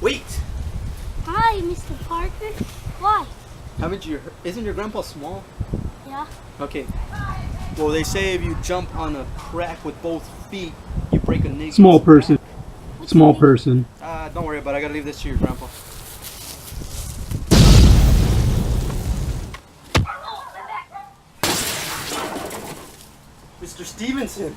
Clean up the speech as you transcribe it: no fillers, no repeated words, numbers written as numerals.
Wait! Hi, Mr. Parker. Why? Isn't your grandpa small? Yeah. Okay. Well, they say if you jump on a crack with both feet, you break a nigga. Small person. What's Small the name? person. Don't worry about it. I gotta leave this to your grandpa. Mr. Stevenson.